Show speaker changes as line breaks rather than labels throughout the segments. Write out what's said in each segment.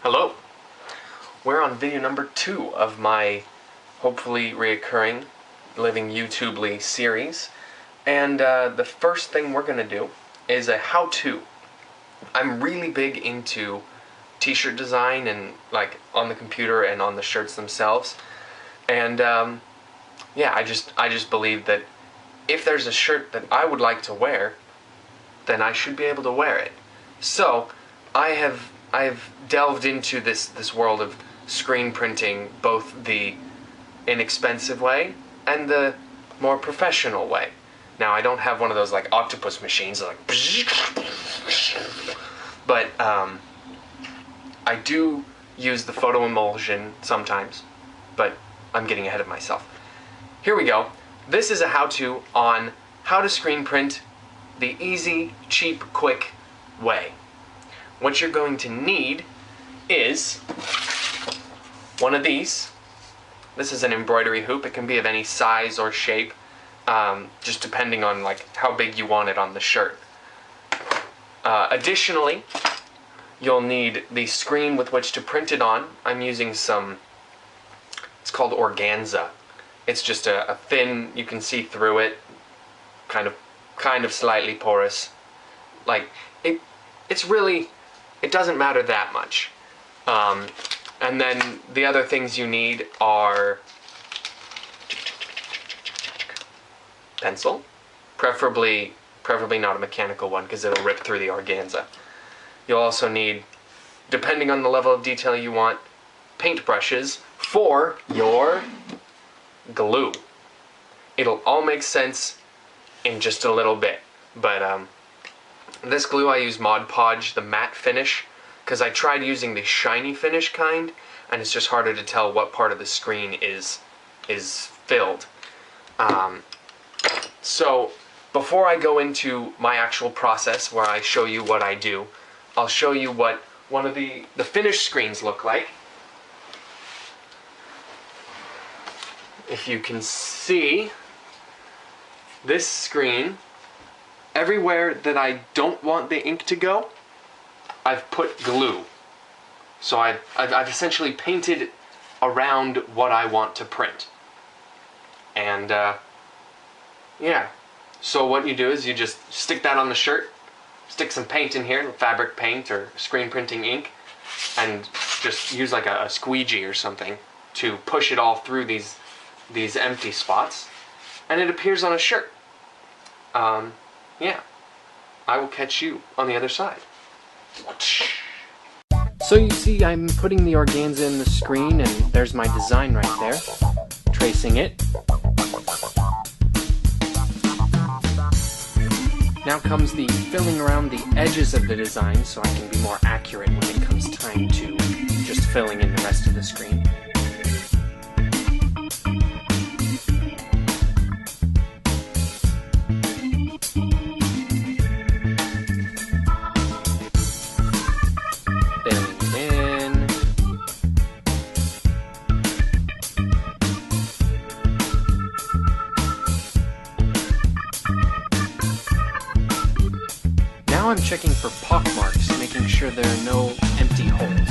Hello! We're on video number 2 of my hopefully reoccurring Living YouTubely series, and the first thing we're going to do is a how-to. I'm really big into t-shirt design and like on the computer and on the shirts themselves, and yeah, I just believe that if there's a shirt that I would like to wear, then I should be able to wear it. So I've delved into this world of screen printing, both the inexpensive way and the more professional way. Now, I don't have one of those like octopus machines like, but I do use the photo emulsion sometimes, but I'm getting ahead of myself. Here we go. This is a how-to on how to screen print the easy, cheap, quick way. What you're going to need is one of these. This is an embroidery hoop. It can be of any size or shape, just depending on like how big you want it on the shirt. Additionally, you'll need the screen with which to print it on. I'm using some, it's called organza. It's just a thin, you can see through it, kind of slightly porous. Like, it's really, it doesn't matter that much. And then the other things you need are pencil, preferably not a mechanical one because it'll rip through the organza. You'll also need, depending on the level of detail you want, paintbrushes for your glue. It'll all make sense in just a little bit, but this glue I use Mod Podge, the matte finish, because I tried using the shiny finish kind, and it's just harder to tell what part of the screen is filled. So before I go into my actual process where I show you what I do, I'll show you what one of the finished screens look like. If you can see, this screen, everywhere that I don't want the ink to go, I've put glue. So I've essentially painted around what I want to print. And yeah, so what you do is you just stick that on the shirt, stick some paint in here, fabric paint or screen printing ink, and just use like a squeegee or something to push it all through these empty spots, and it appears on a shirt. Yeah, I will catch you on the other side. So you see I'm putting the organza in the screen, and there's my design right there. Tracing it. Now comes the filling around the edges of the design so I can be more accurate when it comes time to just filling in the rest of the screen. Now I'm checking for pock marks, making sure there are no empty holes.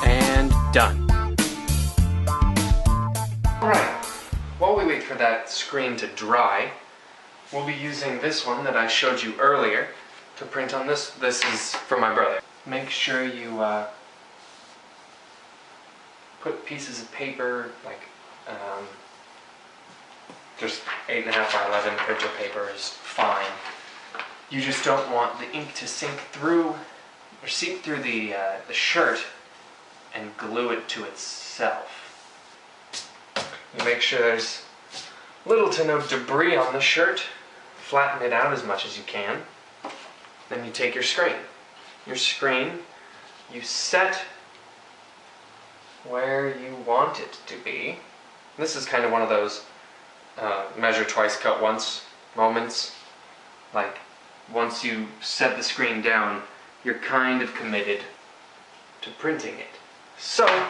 And done. Alright, while we wait for that screen to dry, we'll be using this one that I showed you earlier to print on this. This is for my brother. Make sure you put pieces of paper, like just 8.5 by 11 printer paper is fine. You just don't want the ink to sink through or seep through the shirt and glue it to itself. You make sure there's little to no debris on the shirt. Flatten it out as much as you can. Then you take your screen. Your screen, you set where you want it to be. This is kind of one of those measure twice, cut once moments. Like, once you set the screen down, you're kind of committed to printing it. So,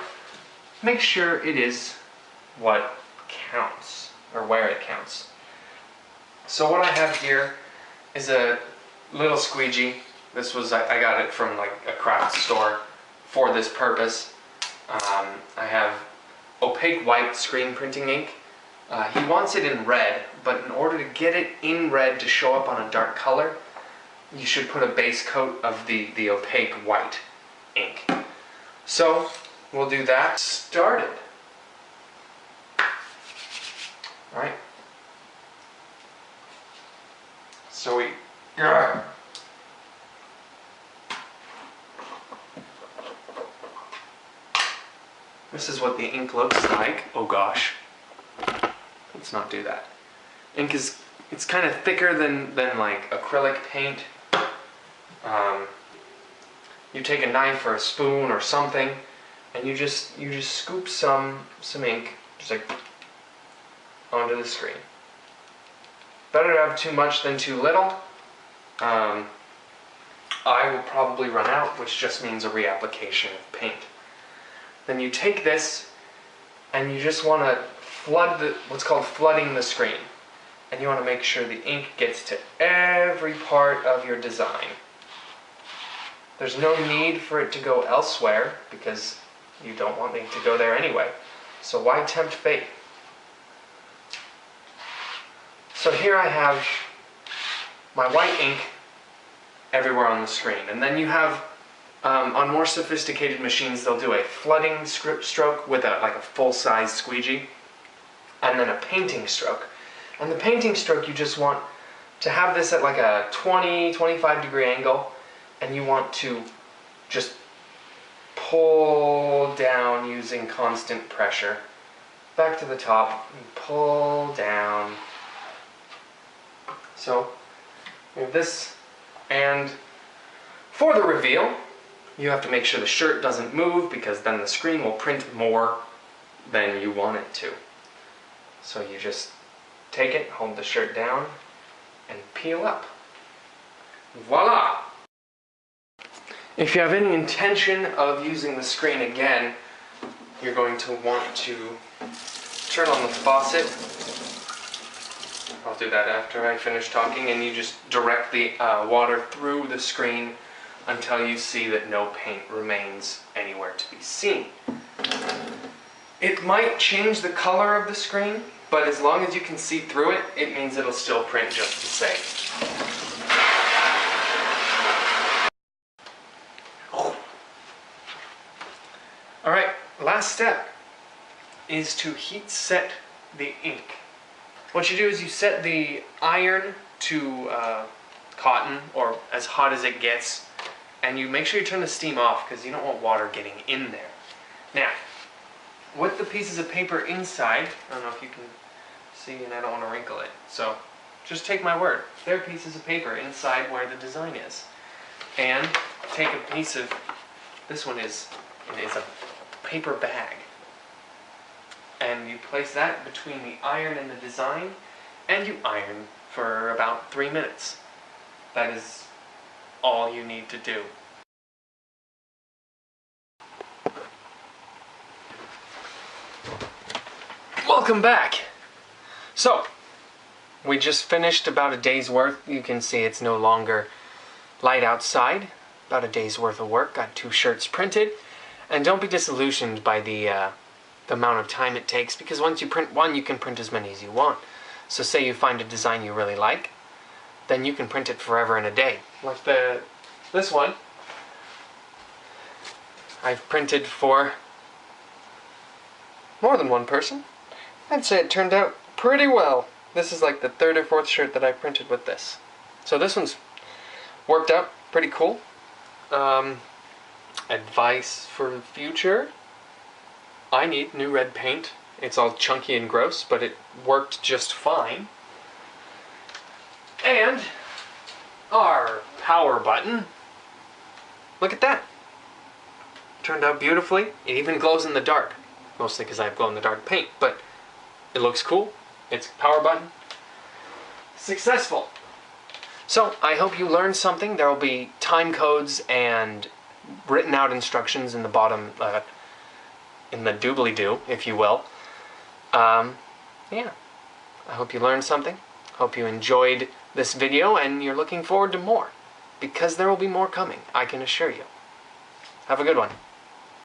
make sure it is what counts, or where it counts. So what I have here is a little squeegee. This was, I got it from like a craft store for this purpose. I have opaque white screen printing ink. He wants it in red, but in order to get it in red to show up on a dark color, you should put a base coat of the opaque white ink. So we'll do that. Started. Alright. So we... This is what the ink looks like. Oh gosh. Let's not do that. Ink is, it's kind of thicker than like acrylic paint. You take a knife or a spoon or something, and you just scoop some ink, just like onto the screen. Better to have too much than too little. I will probably run out, which just means a reapplication of paint. Then you take this, and you just want to flood what's called flooding the screen. And you want to make sure the ink gets to every part of your design. There's no need for it to go elsewhere, because you don't want ink to go there anyway. So why tempt fate? So here I have my white ink everywhere on the screen. And then you have, on more sophisticated machines, they'll do a flooding stroke with like a full-size squeegee, and then a painting stroke. And the painting stroke, you just want to have this at like a 20-25 degree angle, and you want to just pull down using constant pressure. Back to the top, and pull down. So, we have this, and for the reveal, you have to make sure the shirt doesn't move, because then the screen will print more than you want it to. So you just take it, hold the shirt down, and peel up. Voila! If you have any intention of using the screen again, you're going to want to turn on the faucet. I'll do that after I finish talking, and you just direct the water through the screen until you see that no paint remains anywhere to be seen. It might change the color of the screen, but as long as you can see through it, it means it'll still print just the same. Alright, last step is to heat set the ink. What you do is you set the iron to cotton, or as hot as it gets, and you make sure you turn the steam off, because you don't want water getting in there. Now, with the pieces of paper inside, I don't know if you can see, and I don't want to wrinkle it, so just take my word. There are pieces of paper inside where the design is. And take a piece of, this one is a paper bag. And you place that between the iron and the design, and you iron for about 3 minutes. That is all you need to do. Welcome back! So, we just finished about a day's worth. You can see it's no longer light outside. About a day's worth of work. Got 2 shirts printed. And don't be disillusioned by the amount of time it takes, because once you print one, you can print as many as you want. So say you find a design you really like, then you can print it forever and a day. Like this one, I've printed for more than one person. I'd say it turned out pretty well. This is like the 3rd or 4th shirt that I printed with this. So this one's worked out pretty cool. Advice for the future: I need new red paint. It's all chunky and gross, but it worked just fine. And our power button, look at that. Turned out beautifully. It even glows in the dark. Mostly because I have glow-in-the-dark paint, but it looks cool. It's a power button. Successful. So, I hope you learned something. There will be time codes and written out instructions in the bottom, in the doobly-doo, if you will. yeah, I hope you learned something. Hope you enjoyed this video and you're looking forward to more, because there will be more coming, I can assure you. Have a good one.